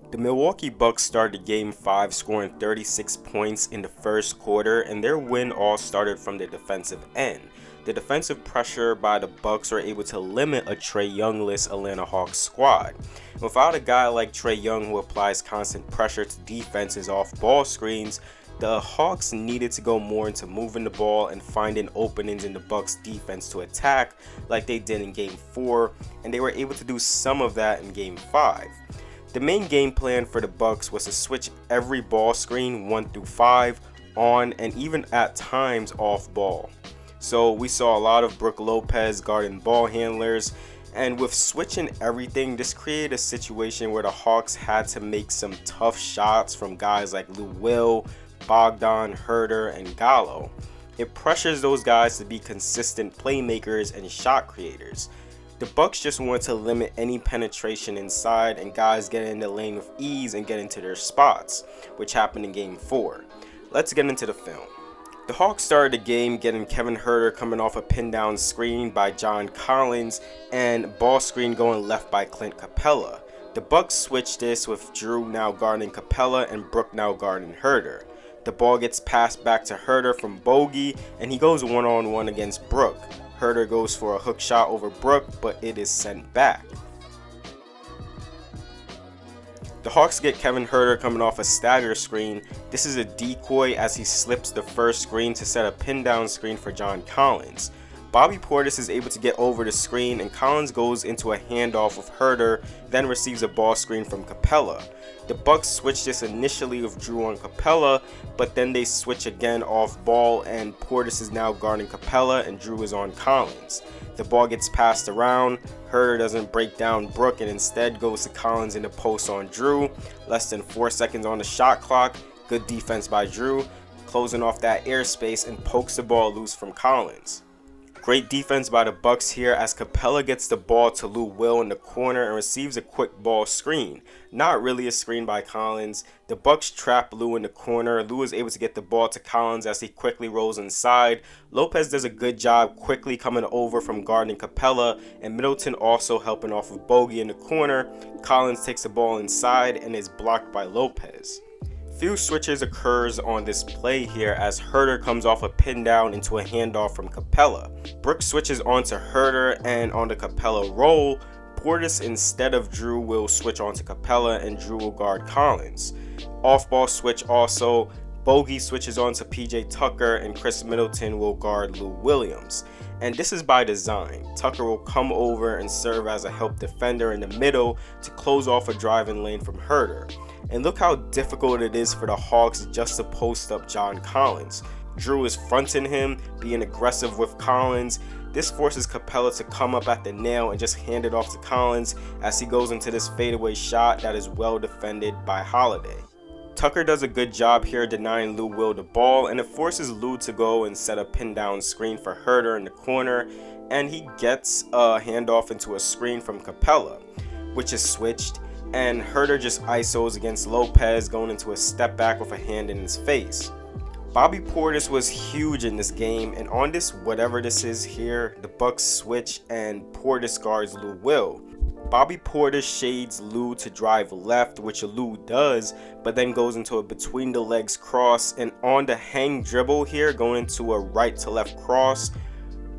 The Milwaukee Bucks started Game 5 scoring 36 points in the first quarter, and their win all started from the defensive end. The defensive pressure by the Bucks were able to limit a Trae Young-less Atlanta Hawks squad. Without a guy like Trae Young who applies constant pressure to defenses off ball screens, the Hawks needed to go more into moving the ball and finding openings in the Bucks defense to attack like they did in Game 4, and they were able to do some of that in Game 5. The main game plan for the Bucks was to switch every ball screen 1 through 5 on and even at times off ball. So we saw a lot of Brook Lopez guarding ball handlers, and with switching everything, this created a situation where the Hawks had to make some tough shots from guys like Lou Will, Bogdan, Herter, and Gallo. It pressures those guys to be consistent playmakers and shot creators. The Bucks just want to limit any penetration inside and guys get in the lane with ease and get into their spots, which happened in Game 4. Let's get into the film. The Hawks started the game getting Kevin Herter coming off a pin down screen by John Collins and ball screen going left by Clint Capella. The Bucks switched this with Drew now guarding Capella and Brook now guarding Herter. The ball gets passed back to Herter from Bogey and he goes one-on-one against Brook. Herter goes for a hook shot over Brook, but it is sent back. The Hawks get Kevin Herter coming off a stagger screen. This is a decoy as he slips the first screen to set a pin down screen for John Collins. Bobby Portis is able to get over the screen and Collins goes into a handoff with Herter, then receives a ball screen from Capella. The Bucks switch this initially with Drew on Capella, but then they switch again off ball and Portis is now guarding Capella and Drew is on Collins. The ball gets passed around, Herter doesn't break down Brook and instead goes to Collins in the post on Drew. Less than 4 seconds on the shot clock, good defense by Drew, closing off that airspace and pokes the ball loose from Collins. Great defense by the Bucks here as Capella gets the ball to Lou Will in the corner and receives a quick ball screen. Not really a screen by Collins. The Bucks trap Lou in the corner. Lou is able to get the ball to Collins as he quickly rolls inside. Lopez does a good job quickly coming over from guarding Capella, and Middleton also helping off of Bogey in the corner. Collins takes the ball inside and is blocked by Lopez. Few switches occurs on this play here as Herter comes off a pin down into a handoff from Capella. Brook switches onto Herter and on the Capella roll, Portis instead of Drew will switch onto Capella and Drew will guard Collins. Off ball switch also, Bogey switches onto PJ Tucker and Chris Middleton will guard Lou Williams. And this is by design. Tucker will come over and serve as a help defender in the middle to close off a driving lane from Herter. And look how difficult it is for the Hawks just to post up John Collins. Drew is fronting him, being aggressive with Collins. This forces Capella to come up at the nail and just hand it off to Collins as he goes into this fadeaway shot that is well defended by Holiday. Tucker does a good job here denying Lou Will the ball, and it forces Lou to go and set a pin down screen for Herter in the corner, and he gets a handoff into a screen from Capella, which is switched. And Herter just isos against Lopez going into a step back with a hand in his face. Bobby Portis was huge in this game, and on this whatever this is here, the Bucks switch and Portis guards Lou Will. Bobby Portis shades Lou to drive left, which Lou does, but then goes into a between the legs cross, and on the hang dribble here going into a right to left cross,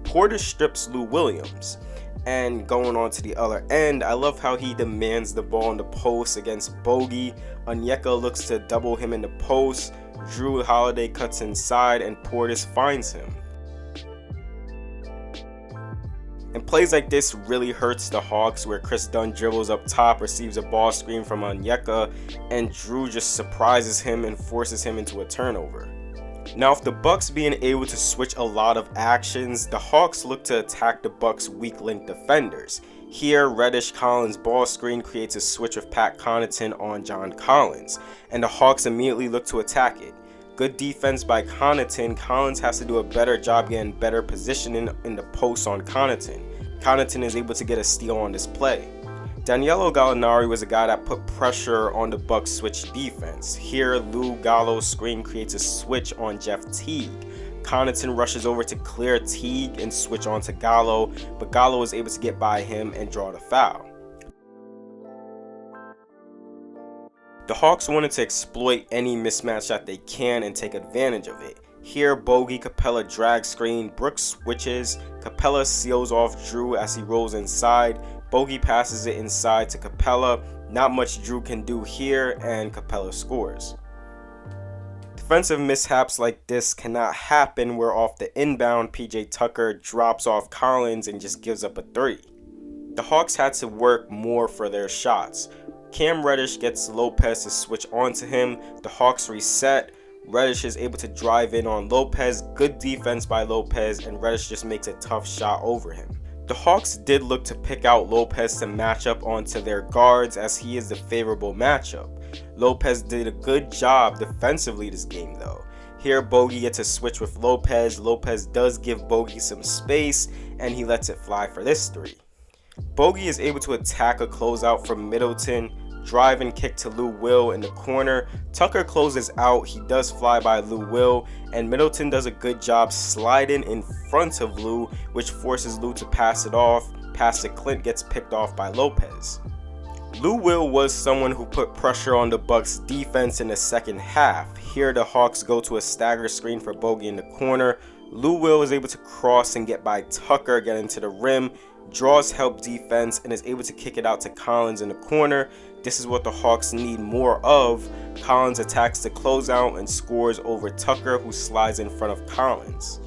Portis strips Lou Williams. And going on to the other end, I love how he demands the ball in the post against Bogey. Onyeka looks to double him in the post. Drew Holiday cuts inside and Portis finds him. And plays like this really hurts the Hawks, where Chris Dunn dribbles up top, receives a ball screen from Onyeka, and Drew just surprises him and forces him into a turnover. Now, with the Bucks being able to switch a lot of actions, the Hawks look to attack the Bucks' weak link defenders. Here, Reddish Collins ball screen creates a switch with Pat Connaughton on John Collins, and the Hawks immediately look to attack it. Good defense by Connaughton. Collins has to do a better job getting better positioning in the post on Connaughton. Connaughton is able to get a steal on this play. Danilo Gallinari was a guy that put pressure on the Bucks switch defense. Here, Lou Gallo's screen creates a switch on Jeff Teague. Connaughton rushes over to clear Teague and switch on to Gallo, but Gallo is able to get by him and draw the foul. The Hawks wanted to exploit any mismatch that they can and take advantage of it. Here, Bogey, Capella drag screen, Brook switches, Capella seals off Drew as he rolls inside, Bogey passes it inside to Capella, not much Drew can do here, and Capella scores. Defensive mishaps like this cannot happen where off the inbound, PJ Tucker drops off Collins and just gives up a 3. The Hawks had to work more for their shots. Cam Reddish gets Lopez to switch onto him, the Hawks reset, Reddish is able to drive in on Lopez, good defense by Lopez, and Reddish just makes a tough shot over him. The Hawks did look to pick out Lopez to match up onto their guards as he is the favorable matchup. Lopez did a good job defensively this game though. Here Bogey gets a switch with Lopez, Lopez does give Bogey some space and he lets it fly for this 3. Bogey is able to attack a closeout from Middleton, drive and kick to Lou Will in the corner. Tucker closes out, he does fly by Lou Will, and Middleton does a good job sliding in front of Lou, which forces Lou to pass it off. Pass to Clint gets picked off by Lopez. Lou Will was someone who put pressure on the Bucks defense in the second half. Here the Hawks go to a stagger screen for Bogey in the corner. Lou Will is able to cross and get by Tucker, get into the rim, draws help defense, and is able to kick it out to Collins in the corner. This is what the Hawks need more of. Collins attacks the closeout and scores over Tucker, who slides in front of Collins.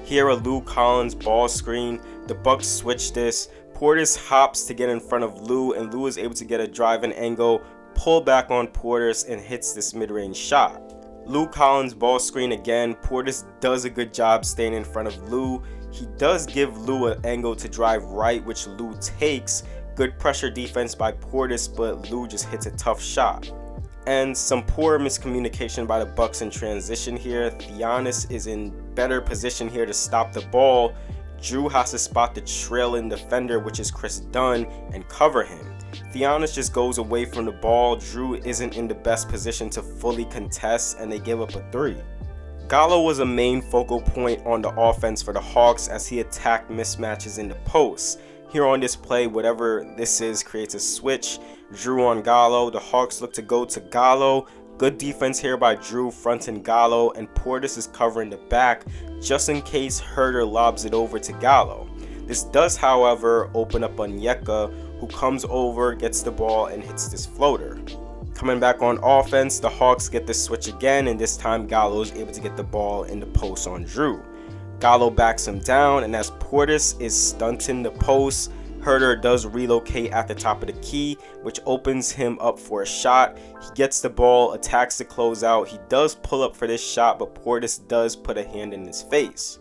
Here a Lou Collins ball screen. The Bucks switch this. Portis hops to get in front of Lou, and Lou is able to get a driving angle, pull back on Portis, and hits this mid-range shot. Lou Collins ball screen again. Portis does a good job staying in front of Lou. He does give Lou an angle to drive right, which Lou takes. Good pressure defense by Portis, but Lou just hits a tough shot. And some poor miscommunication by the Bucks in transition here. Giannis is in better position here to stop the ball. Drew has to spot the trailing defender, which is Chris Dunn, and cover him. Giannis just goes away from the ball. Drew isn't in the best position to fully contest, and they give up a 3. Gallo was a main focal point on the offense for the Hawks as he attacked mismatches in the post. Here on this play, whatever this is creates a switch. Drew on Gallo. The Hawks look to go to Gallo. Good defense here by Drew fronting Gallo, and Portis is covering the back just in case Herter lobs it over to Gallo. This does, however, open up Onyeka, who comes over, gets the ball, and hits this floater. Coming back on offense, the Hawks get the switch again, and this time Gallo is able to get the ball in the post on Drew. Gallo backs him down, and as Portis is stunting the post, Herter does relocate at the top of the key, which opens him up for a shot. He gets the ball, attacks the closeout. He does pull up for this shot, but Portis does put a hand in his face.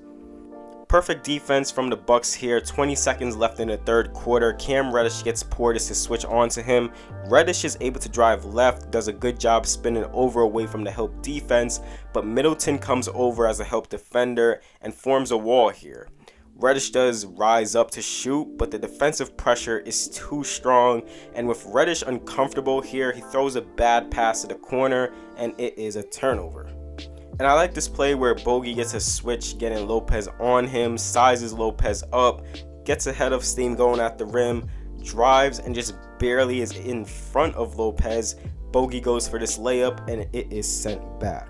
Perfect defense from the Bucks here. 20 seconds left in the third quarter. Cam Reddish gets Portis to switch onto him. Reddish is able to drive left, does a good job spinning over away from the help defense, but Middleton comes over as a help defender and forms a wall here. Reddish does rise up to shoot, but the defensive pressure is too strong, and with Reddish uncomfortable here, he throws a bad pass to the corner, and it is a turnover. And I like this play where Bogey gets a switch, getting Lopez on him, sizes Lopez up, gets ahead of steam going at the rim, drives, and just barely is in front of Lopez. Bogey goes for this layup, and it is sent back.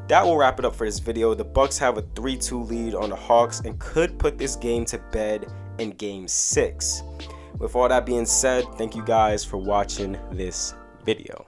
That will wrap it up for this video. The Bucks have a 3-2 lead on the Hawks and could put this game to bed in Game 6. With all that being said, thank you guys for watching this video.